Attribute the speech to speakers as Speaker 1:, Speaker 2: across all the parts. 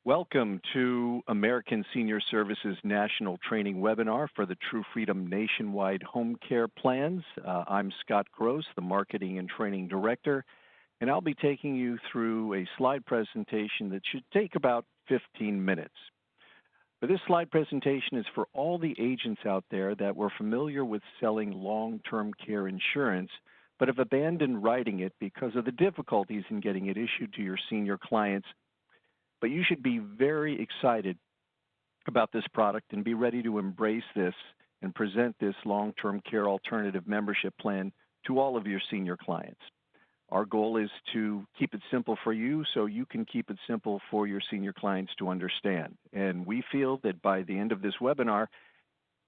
Speaker 1: Welcome to American Senior Services National Training Webinar for the True Freedom Nationwide Home Care Plans. I'm Scott Gross, the Marketing and Training Director, and I'll be taking you through a slide presentation that should take about 15 minutes. But this slide presentation is for all the agents out there that were familiar with selling long-term care insurance, but have abandoned writing it because of the difficulties in getting it issued to your senior clients. But you should be very excited about this product and be ready to embrace this and present this long-term care alternative membership plan to all of your senior clients. Our goal is to keep it simple for you so you can keep it simple for your senior clients to understand. And we feel that by the end of this webinar,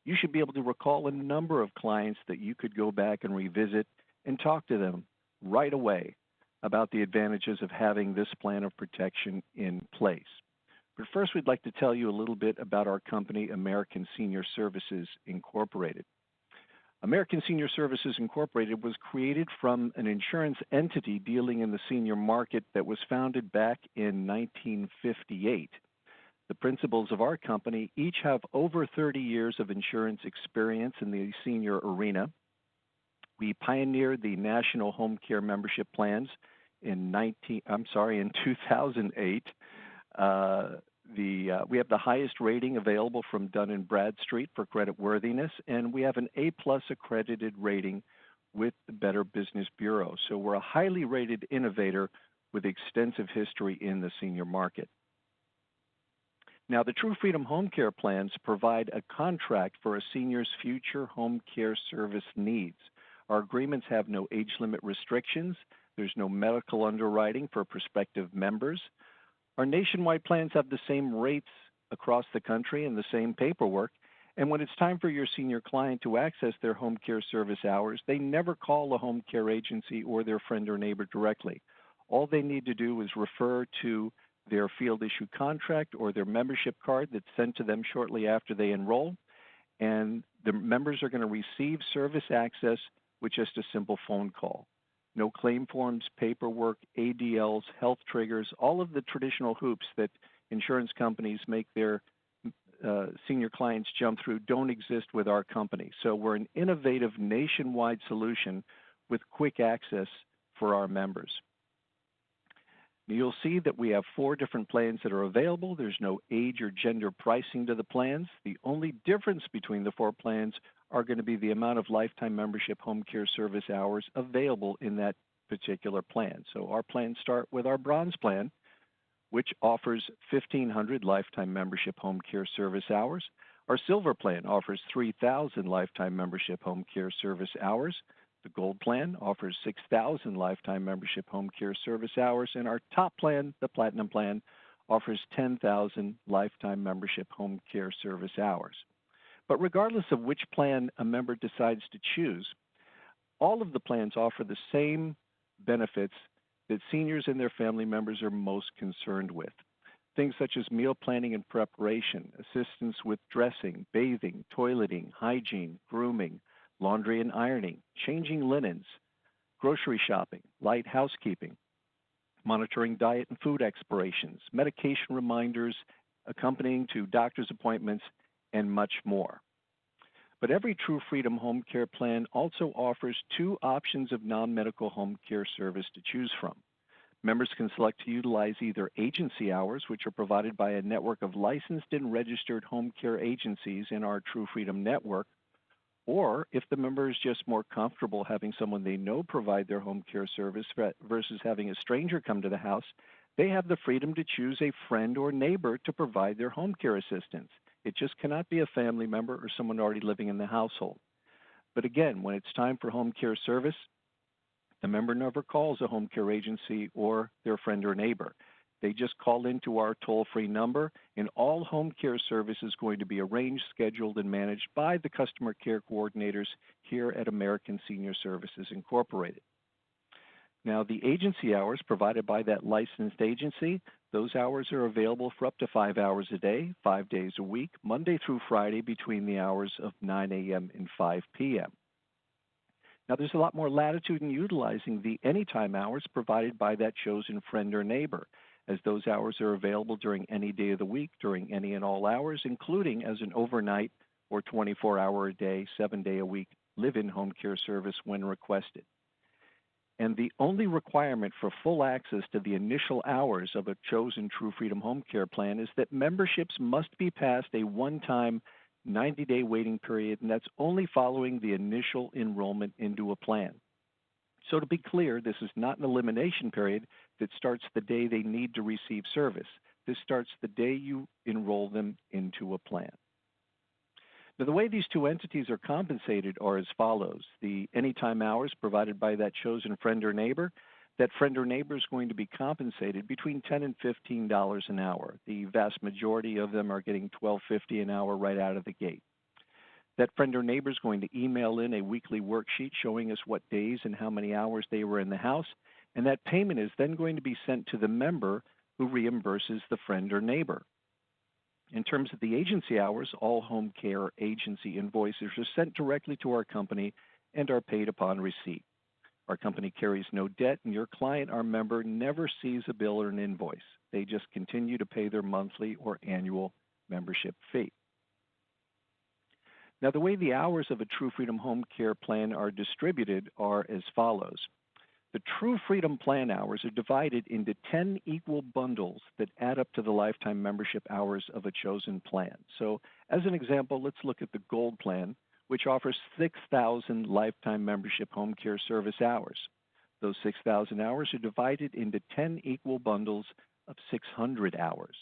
Speaker 1: you should be able to recall a number of clients that you could go back and revisit and talk to them right away about the advantages of having this plan of protection in place. But first, we'd like to tell you a little bit about our company, American Senior Services Incorporated. American Senior Services Incorporated was created from an insurance entity dealing in the senior market that was founded back in 1958. The principals of our company each have over 30 years of insurance experience in the senior arena. We pioneered the national home care membership plans in 2008. We have the highest rating available from Dun & Bradstreet for creditworthiness, and we have an A+ accredited rating with the Better Business Bureau. So we're a highly rated innovator with extensive history in the senior market. Now, the True Freedom Home Care Plans provide a contract for a senior's future home care service needs. Our agreements have no age limit restrictions. There's no medical underwriting for prospective members. Our nationwide plans have the same rates across the country and the same paperwork. And when it's time for your senior client to access their home care service hours, they never call a home care agency or their friend or neighbor directly. All they need to do is refer to their field issue contract or their membership card that's sent to them shortly after they enroll. And the members are going to receive service access with just a simple phone call. No claim forms, paperwork, ADLs, health triggers, all of the traditional hoops that insurance companies make their senior clients jump through don't exist with our company. So we're an innovative nationwide solution with quick access for our members. You'll see that we have 4 different plans that are available. There's no age or gender pricing to the plans. The only difference between the 4 plans are going to be the amount of lifetime membership home care service hours available in that particular plan. So our plans start with our bronze plan, which offers 1,500 lifetime membership home care service hours. Our silver plan offers 3,000 lifetime membership home care service hours. The gold plan offers 6,000 lifetime membership home care service hours, and our top plan, the platinum plan, offers 10,000 lifetime membership home care service hours. But regardless of which plan a member decides to choose, all of the plans offer the same benefits that seniors and their family members are most concerned with. Things such as meal planning and preparation, assistance with dressing, bathing, toileting, hygiene, grooming, laundry and ironing, changing linens, grocery shopping, light housekeeping, monitoring diet and food expirations, medication reminders, accompanying to doctor's appointments, and much more. But every True Freedom Home Care Plan also offers 2 options of non-medical home care service to choose from. Members can select to utilize either agency hours, which are provided by a network of licensed and registered home care agencies in our True Freedom network, or if the member is just more comfortable having someone they know provide their home care service versus having a stranger come to the house, they have the freedom to choose a friend or neighbor to provide their home care assistance. It just cannot be a family member or someone already living in the household. But again, when it's time for home care service, the member never calls a home care agency or their friend or neighbor. They just call into our toll-free number, and all home care service is going to be arranged, scheduled, and managed by the customer care coordinators here at American Senior Services Incorporated. Now, the agency hours provided by that licensed agency, those hours are available for up to 5 hours a day, 5 days a week, Monday through Friday between the hours of 9 a.m. and 5 p.m. Now, there's a lot more latitude in utilizing the anytime hours provided by that chosen friend or neighbor. as those hours are available during any day of the week, during any and all hours, including as an overnight or 24-hour a day, 7-day a week live-in home care service when requested. And the only requirement for full access to the initial hours of a chosen True Freedom Home Care plan is that memberships must be past a one-time 90-day waiting period, and that's only following the initial enrollment into a plan. So to be clear, this is not an elimination period that starts the day they need to receive service. This starts the day you enroll them into a plan. Now, the way these two entities are compensated are as follows. The anytime hours provided by that chosen friend or neighbor, that friend or neighbor is going to be compensated between $10 and $15 an hour. The vast majority of them are getting $12.50 an hour right out of the gate. That friend or neighbor is going to email in a weekly worksheet showing us what days and how many hours they were in the house, and that payment is then going to be sent to the member who reimburses the friend or neighbor. In terms of the agency hours, all home care agency invoices are sent directly to our company and are paid upon receipt. Our company carries no debt, and your client, our member, never sees a bill or an invoice. They just continue to pay their monthly or annual membership fee. Now, the way the hours of a True Freedom Home Care plan are distributed are as follows. The True Freedom Plan hours are divided into 10 equal bundles that add up to the lifetime membership hours of a chosen plan. So, as an example, let's look at the Gold Plan, which offers 6,000 lifetime membership home care service hours. Those 6,000 hours are divided into 10 equal bundles of 600 hours.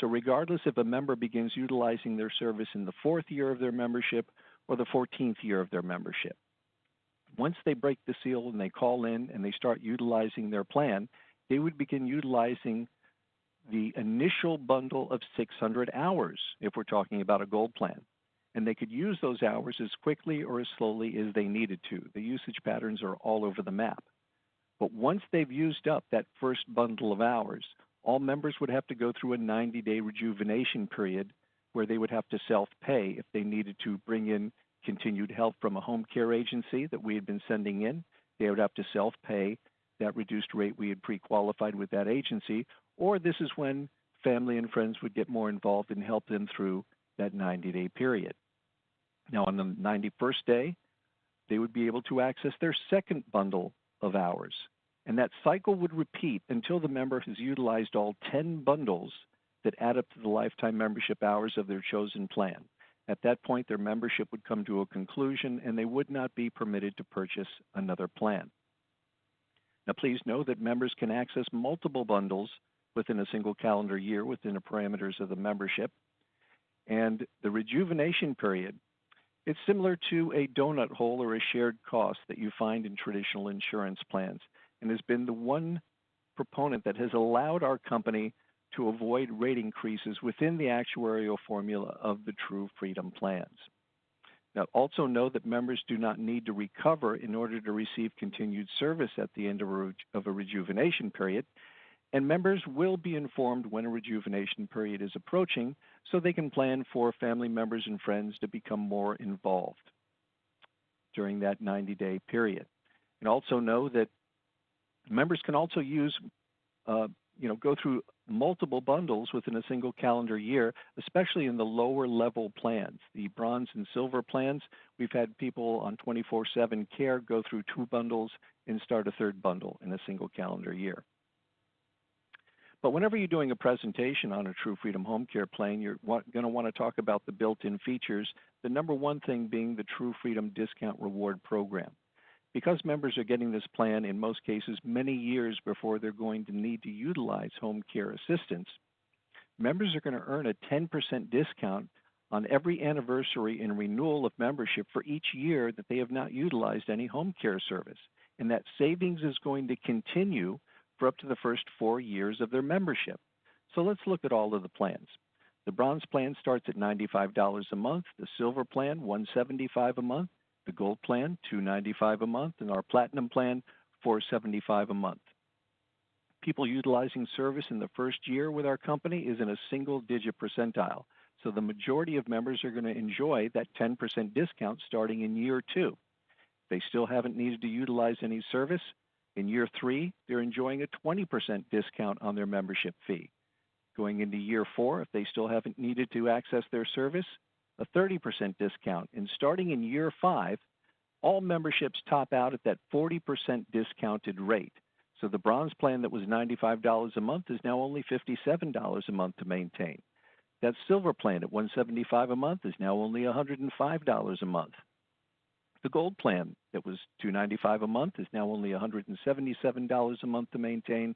Speaker 1: So regardless if a member begins utilizing their service in the 4th year of their membership or the 14th year of their membership, once they break the seal and they call in and they start utilizing their plan, they would begin utilizing the initial bundle of 600 hours if we're talking about a Gold Plan. And they could use those hours as quickly or as slowly as they needed to. The usage patterns are all over the map. But once they've used up that first bundle of hours, all members would have to go through a 90-day rejuvenation period where they would have to self-pay if they needed to bring in continued help from a home care agency that we had been sending in. They would have to self-pay that reduced rate we had pre-qualified with that agency, or this is when family and friends would get more involved and help them through that 90-day period. Now, on the 91st day, they would be able to access their second bundle of hours. And that cycle would repeat until the member has utilized all 10 bundles that add up to the lifetime membership hours of their chosen plan. At that point, their membership would come to a conclusion and they would not be permitted to purchase another plan. Now, please know that members can access multiple bundles within a single calendar year within the parameters of the membership. And the rejuvenation period, it's similar to a donut hole or a shared cost that you find in traditional insurance plans, and has been the one proponent that has allowed our company to avoid rate increases within the actuarial formula of the True Freedom plans. Now, also know that members do not need to recover in order to receive continued service at the end of a rejuvenation period, and members will be informed when a rejuvenation period is approaching so they can plan for family members and friends to become more involved during that 90-day period. And also know that members can also use, go through multiple bundles within a single calendar year, especially in the lower level plans. The bronze and silver plans, we've had people on 24/7 care go through 2 bundles and start a 3rd bundle in a single calendar year. But whenever you're doing a presentation on a True Freedom Home Care plan, you're going to want to talk about the built-in features, the number one thing being the True Freedom Discount Reward Program. Because members are getting this plan in most cases many years before they're going to need to utilize home care assistance, members are going to earn a 10% discount on every anniversary and renewal of membership for each year that they have not utilized any home care service. And that savings is going to continue for up to the first 4 years of their membership. So let's look at all of the plans. The bronze plan starts at $95 a month, the silver plan $175 a month, the gold plan $295 a month, and our platinum plan $475 a month. People utilizing service in the first year with our company is in a single-digit percentile. So the majority of members are going to enjoy that 10% discount starting in year 2. If they still haven't needed to utilize any service, In year 3, they're enjoying a 20% discount on their membership fee. Going into year 4, if they still haven't needed to access their service, a 30% discount. And starting in year 5, all memberships top out at that 40% discounted rate. So the bronze plan that was $95 a month is now only $57 a month to maintain. That silver plan at $175 a month is now only $105 a month. The gold plan that was $295 a month is now only $177 a month to maintain.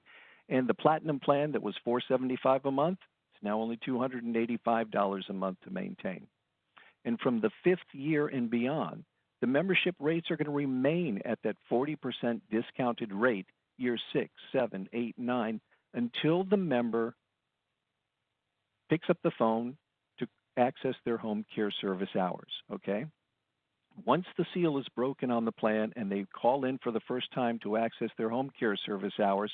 Speaker 1: And the platinum plan that was $475 a month is now only $285 a month to maintain. And from the 5th year and beyond, the membership rates are going to remain at that 40% discounted rate year 6, 7, 8, 9, until the member picks up the phone to access their home care service hours, okay? Once the seal is broken on the plan and they call in for the first time to access their home care service hours,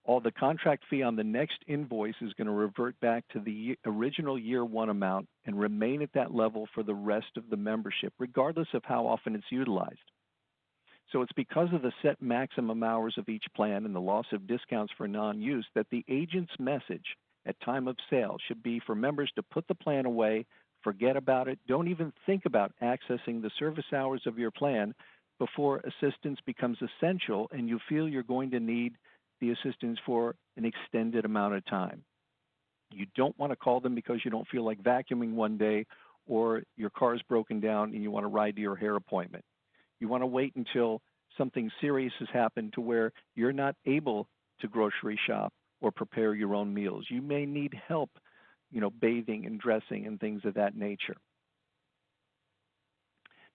Speaker 1: all the contract fee on the next invoice is going to revert back to the original year 1 amount and remain at that level for the rest of the membership, regardless of how often it's utilized. So it's because of the set maximum hours of each plan and the loss of discounts for non-use that the agent's message at time of sale should be for members to put the plan away, forget about it, don't even think about accessing the service hours of your plan before assistance becomes essential and you feel you're going to need the assistance for an extended amount of time. You don't want to call them because you don't feel like vacuuming one day or your car's broken down and you want to ride to your hair appointment. You want to wait until something serious has happened to where you're not able to grocery shop or prepare your own meals. You may need help, bathing and dressing and things of that nature.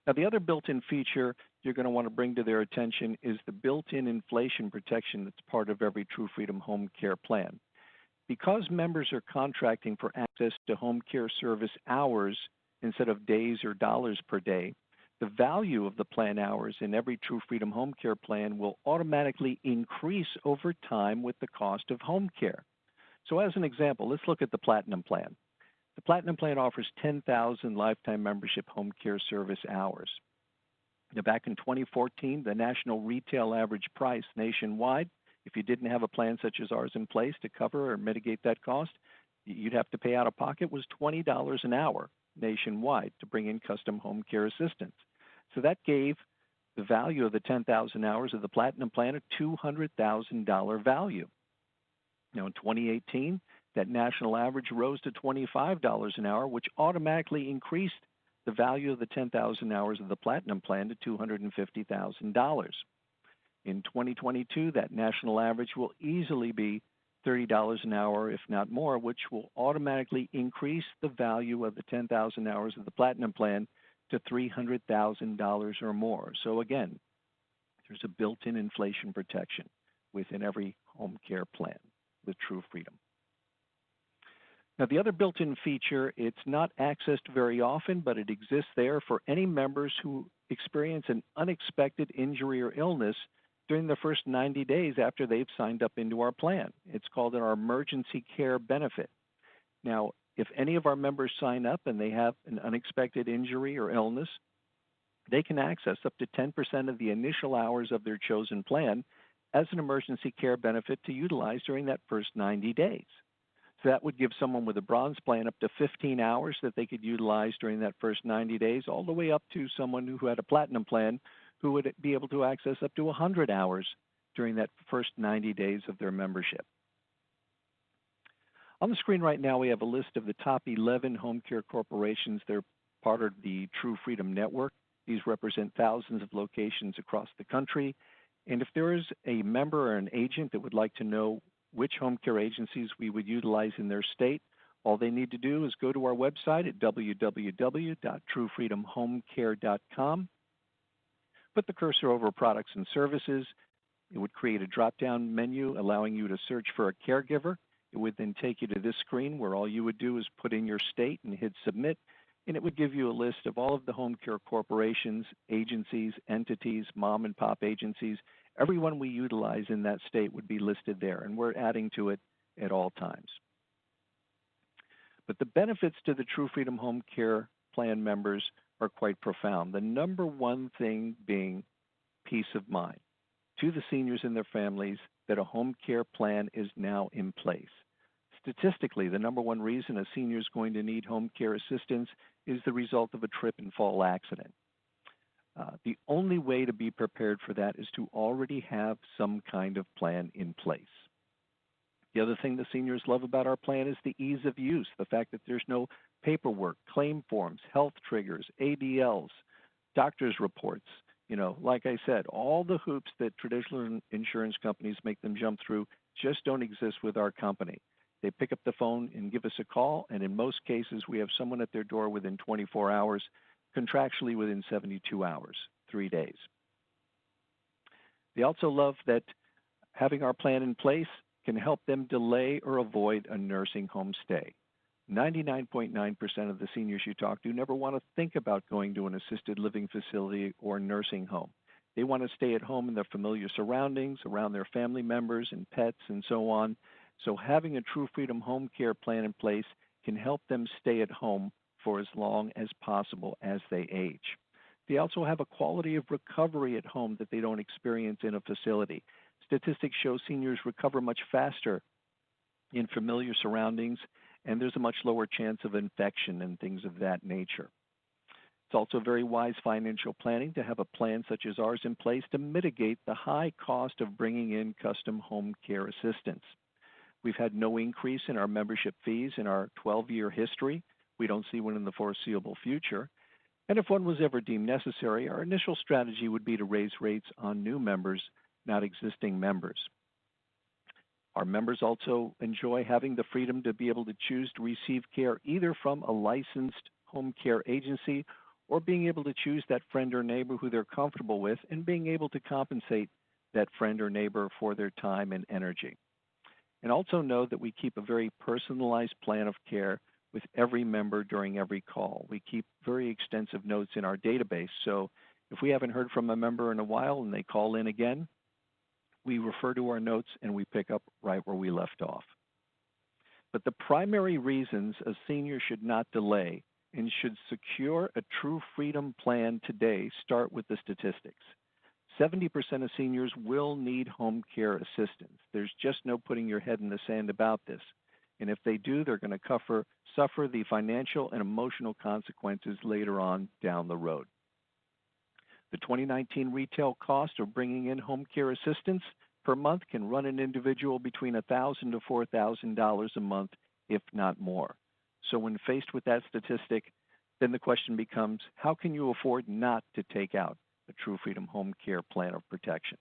Speaker 1: Now, the other built-in feature you're going to want to bring to their attention is the built-in inflation protection that's part of every True Freedom home care plan. Because members are contracting for access to home care service hours instead of days or dollars per day, the value of the plan hours in every True Freedom home care plan will automatically increase over time with the cost of home care. So as an example, let's look at the Platinum plan. The Platinum plan offers 10,000 lifetime membership home care service hours. Now, back in 2014, the national retail average price nationwide, if you didn't have a plan such as ours in place to cover or mitigate that cost, you'd have to pay out of pocket was $20 an hour nationwide to bring in custom home care assistance. So that gave the value of the 10,000 hours of the Platinum plan a $200,000 value. Now, in 2018, that national average rose to $25 an hour, which automatically increased the value of the 10,000 hours of the Platinum plan to $250,000. In 2022, that national average will easily be $30 an hour, if not more, which will automatically increase the value of the 10,000 hours of the Platinum plan to $300,000 or more. So again, there's a built-in inflation protection within every home care plan with True Freedom. Now, the other built-in feature, it's not accessed very often, but it exists there for any members who experience an unexpected injury or illness during the first 90 days after they've signed up into our plan. It's called our emergency care benefit. Now, if any of our members sign up and they have an unexpected injury or illness, they can access up to 10% of the initial hours of their chosen plan as an emergency care benefit to utilize during that first 90 days. So that would give someone with a bronze plan up to 15 hours that they could utilize during that first 90 days, all the way up to someone who had a platinum plan who would be able to access up to 100 hours during that first 90 days of their membership. On the screen right now, we have a list of the top 11 home care corporations. They're part of the True Freedom Network. These represent thousands of locations across the country. And if there is a member or an agent that would like to know which home care agencies we would utilize in their state, all they need to do is go to our website at www.truefreedomhomecare.com, put the cursor over products and services. It would create a drop-down menu allowing you to search for a caregiver. It would then take you to this screen where all you would do is put in your state and hit submit, and it would give you a list of all of the home care corporations, agencies, entities, mom and pop agencies. Everyone we utilize in that state would be listed there, and we're adding to it at all times. But the benefits to the True Freedom Home Care Plan members are quite profound. The number one thing being peace of mind. to the seniors and their families that a home care plan is now in place. Statistically, the number one reason a senior is going to need home care assistance is the result of a trip and fall accident. The only way to be prepared for that is to already have some kind of plan in place. The other thing the seniors love about our plan is the ease of use, the fact that there's no paperwork, claim forms, health triggers, ADLs, doctor's reports. Like I said, all the hoops that traditional insurance companies make them jump through just don't exist with our company. They pick up the phone and give us a call, and in most cases, we have someone at their door within 24 hours, contractually within 72 hours, 3 days. They also love that having our plan in place can help them delay or avoid a nursing home stay. 99.9% of the seniors you talk to never want to think about going to an assisted living facility or nursing home. They want to stay at home in their familiar surroundings, around their family members and pets and so on. So having a True Freedom home care plan in place can help them stay at home for as long as possible as they age. They also have a quality of recovery at home that they don't experience in a facility. Statistics show seniors recover much faster in familiar surroundings, and there's a much lower chance of infection and things of that nature. It's also very wise financial planning to have a plan such as ours in place to mitigate the high cost of bringing in custom home care assistance. We've had no increase in our membership fees in our 12-year history. We don't see one in the foreseeable future. And if one was ever deemed necessary, our initial strategy would be to raise rates on new members, not existing members. Our members also enjoy having the freedom to be able to choose to receive care either from a licensed home care agency or being able to choose that friend or neighbor who they're comfortable with and being able to compensate that friend or neighbor for their time and energy. And also know that we keep a very personalized plan of care with every member during every call. We keep very extensive notes in our database, so if we haven't heard from a member in a while and they call in again, we refer to our notes and we pick up right where we left off. But the primary reasons a senior should not delay and should secure a True Freedom plan today start with the statistics. 70% of seniors will need home care assistance. There's just no putting your head in the sand about this. And if they do, they're going to suffer the financial and emotional consequences later on down the road. The 2019 retail cost of bringing in home care assistance per month can run an individual between $1,000 to $4,000 a month, if not more. So when faced with that statistic, then the question becomes, how can you afford not to take out a True Freedom home care plan of protection?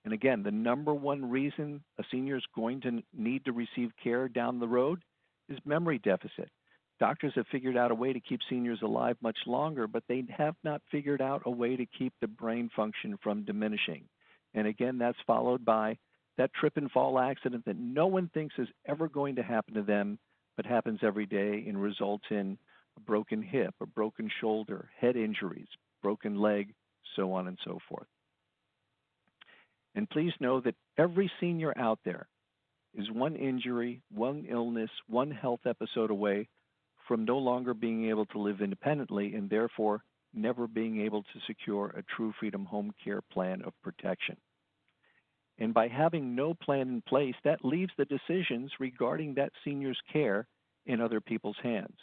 Speaker 1: And again, the number one reason a senior is going to need to receive care down the road is memory deficit. Doctors have figured out a way to keep seniors alive much longer, but they have not figured out a way to keep the brain function from diminishing. And again, that's followed by that trip and fall accident that no one thinks is ever going to happen to them, but happens every day and results in a broken hip, a broken shoulder, head injuries, broken leg, so on and so forth. And please know that every senior out there is one injury, one illness, one health episode away from no longer being able to live independently and therefore never being able to secure a True Freedom home care plan of protection. And by having no plan in place, that leaves the decisions regarding that senior's care in other people's hands.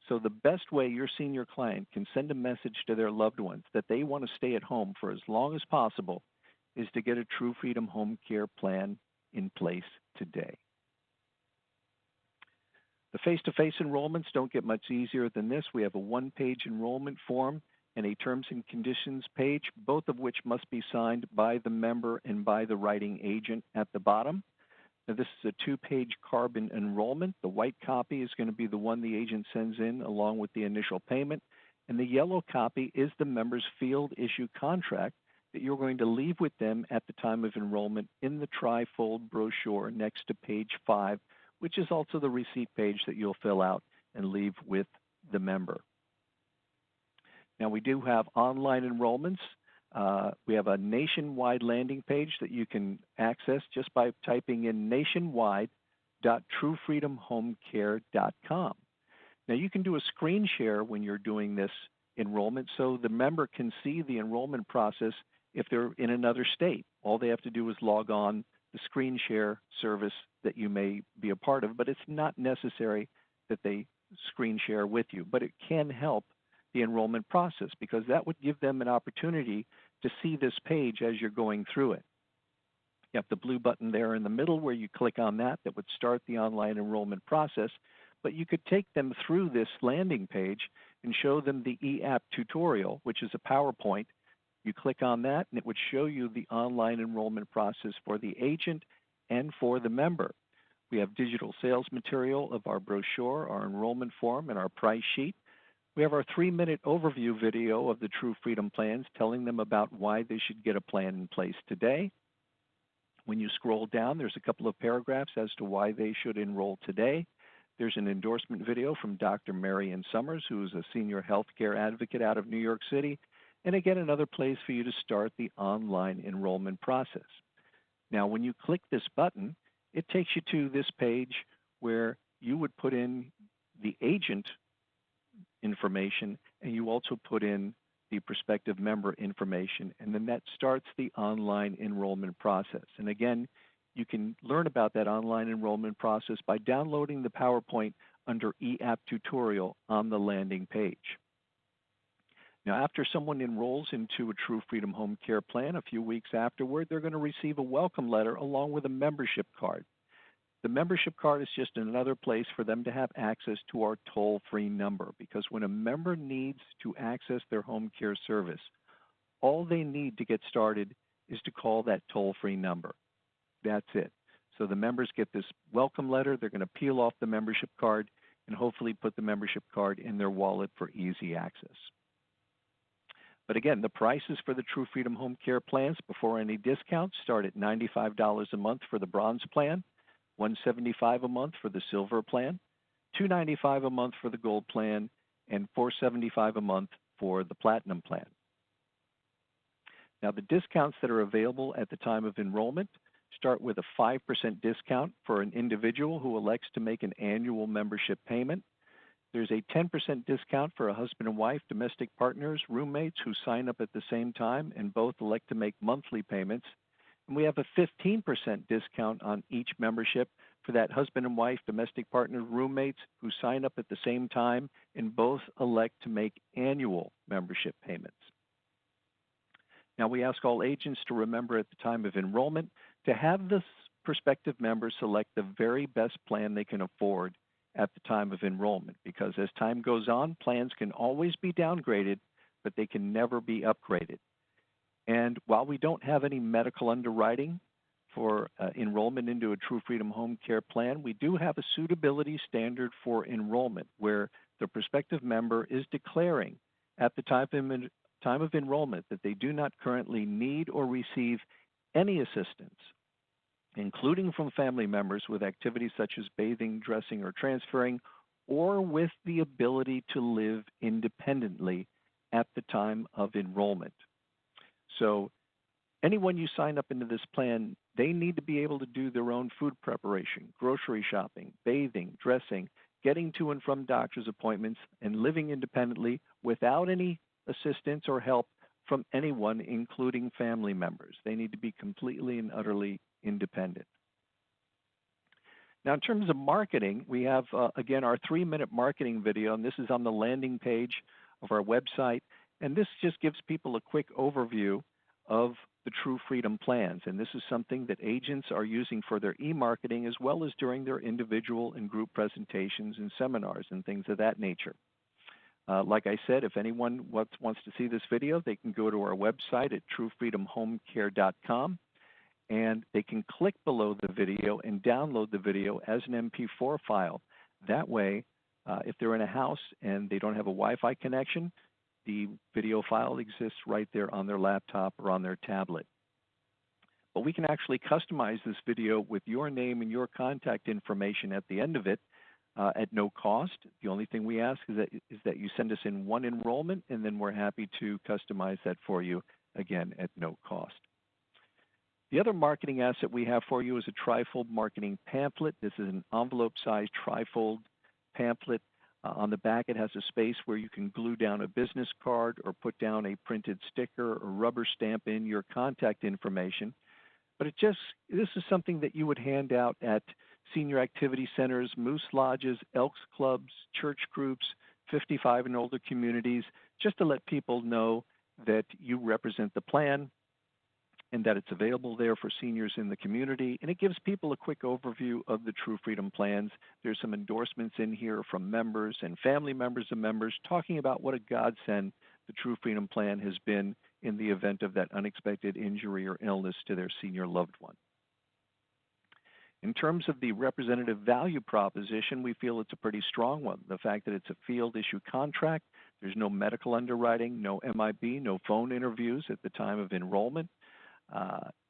Speaker 1: So the best way your senior client can send a message to their loved ones that they want to stay at home for as long as possible is to get a True Freedom home care plan in place today. The face-to-face enrollments don't get much easier than this. We have a one-page enrollment form and a terms and conditions page, both of which must be signed by the member and by the writing agent at the bottom. Now, this is a two-page carbon enrollment. The white copy is going to be the one the agent sends in along with the initial payment, and the yellow copy is the member's field issue contract that you're going to leave with them at the time of enrollment in the tri-fold brochure next to page 5, which is also the receipt page that you'll fill out and leave with the member. Now, we do have online enrollments. We have a nationwide landing page that you can access just by typing in nationwide.truefreedomhomecare.com. Now, you can do a screen share when you're doing this enrollment so the member can see the enrollment process If they're in another state, all they have to do is log on the screen share service that you may be a part of, but it's not necessary that they screen share with you. But it can help the enrollment process because that would give them an opportunity to see this page as you're going through it. You have the blue button there in the middle where you click on that would start the online enrollment process, but you could take them through this landing page and show them the e-app tutorial, which is a PowerPoint. You click on that and it would show you the online enrollment process for the agent and for the member. We have digital sales material of our brochure, our enrollment form, and our price sheet. We have our 3-minute overview video of the True Freedom plans telling them about why they should get a plan in place today. When you scroll down, there's a couple of paragraphs as to why they should enroll today. There's an endorsement video from Dr. Marion Summers, who is a senior healthcare advocate out of New York City. And again, another place for you to start the online enrollment process. Now, when you click this button, it takes you to this page where you would put in the agent information and you also put in the prospective member information, and then that starts the online enrollment process. And again, you can learn about that online enrollment process by downloading the PowerPoint under eApp tutorial on the landing page. Now, after someone enrolls into a True Freedom Home Care plan, a few weeks afterward, they're going to receive a welcome letter along with a membership card. The membership card is just another place for them to have access to our toll-free number, because when a member needs to access their home care service, all they need to get started is to call that toll-free number. That's it. So the members get this welcome letter, they're going to peel off the membership card and hopefully put the membership card in their wallet for easy access. But again, the prices for the True Freedom Home Care plans before any discounts start at $95 a month for the Bronze plan, $175 a month for the Silver plan, $295 a month for the Gold plan, and $475 a month for the Platinum plan. Now, the discounts that are available at the time of enrollment start with a 5% discount for an individual who elects to make an annual membership payment. There's a 10% discount for a husband and wife, domestic partners, roommates who sign up at the same time and both elect to make monthly payments. And we have a 15% discount on each membership for that husband and wife, domestic partner, roommates who sign up at the same time and both elect to make annual membership payments. Now, we ask all agents to remember at the time of enrollment to have the prospective members select the very best plan they can afford at the time of enrollment, because as time goes on, plans can always be downgraded, but they can never be upgraded. And while we don't have any medical underwriting for enrollment into a True Freedom Home Care plan, we do have a suitability standard for enrollment where the prospective member is declaring at the time of enrollment that they do not currently need or receive any assistance, including from family members with activities such as bathing, dressing, or transferring, or with the ability to live independently at the time of enrollment. So anyone you sign up into this plan, they need to be able to do their own food preparation, grocery shopping, bathing, dressing, getting to and from doctor's appointments, and living independently without any assistance or help from anyone, including family members. They need to be completely and utterly independent. Now, in terms of marketing, we have, again, our 3-minute marketing video, and this is on the landing page of our website. And this just gives people a quick overview of the True Freedom plans. And this is something that agents are using for their e-marketing as well as during their individual and group presentations and seminars and things of that nature. Like I said, if anyone wants to see this video, they can go to our website at truefreedomhomecare.com, and they can click below the video and download the video as an MP4 file. That way, if they're in a house and they don't have a Wi-Fi connection, the video file exists right there on their laptop or on their tablet. But we can actually customize this video with your name and your contact information at the end of it at no cost. The only thing we ask is that you send us in one enrollment, and then we're happy to customize that for you, again, at no cost. The other marketing asset we have for you is a trifold marketing pamphlet. This is an envelope-sized trifold pamphlet On the back, it has a space where you can glue down a business card or put down a printed sticker or rubber stamp in your contact information. But this is something that you would hand out at senior activity centers, moose lodges, elks clubs, church groups, 55 and older communities, just to let people know that you represent the plan and that it's available there for seniors in the community. And it gives people a quick overview of the True Freedom plans. There's some endorsements in here from members and family members of members talking about what a godsend the True Freedom plan has been in the event of that unexpected injury or illness to their senior loved one. In terms of the representative value proposition, we feel it's a pretty strong one. The fact that it's a field issue contract, there's no medical underwriting, no MIB, no phone interviews at the time of enrollment.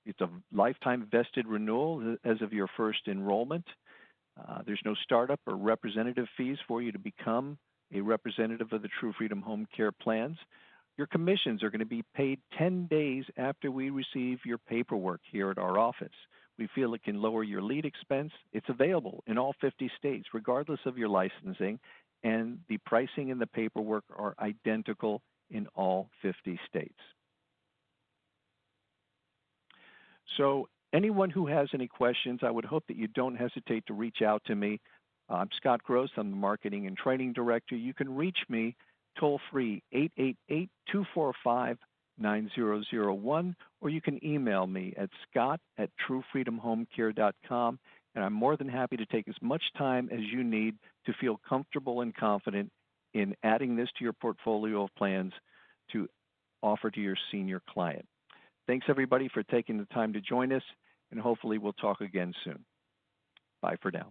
Speaker 1: It's a lifetime vested renewal as of your first enrollment. There's no startup or representative fees for you to become a representative of the True Freedom Home Care plans. Your commissions are going to be paid 10 days after we receive your paperwork here at our office. We feel it can lower your lead expense. It's available in all 50 states, regardless of your licensing, and the pricing and the paperwork are identical in all 50 states. So anyone who has any questions, I would hope that you don't hesitate to reach out to me. I'm Scott Gross. I'm the Marketing and Training Director. You can reach me toll-free, 888-245-9001, or you can email me at scott@truefreedomhomecare.com, and I'm more than happy to take as much time as you need to feel comfortable and confident in adding this to your portfolio of plans to offer to your senior client. Thanks, everybody, for taking the time to join us, and hopefully we'll talk again soon. Bye for now.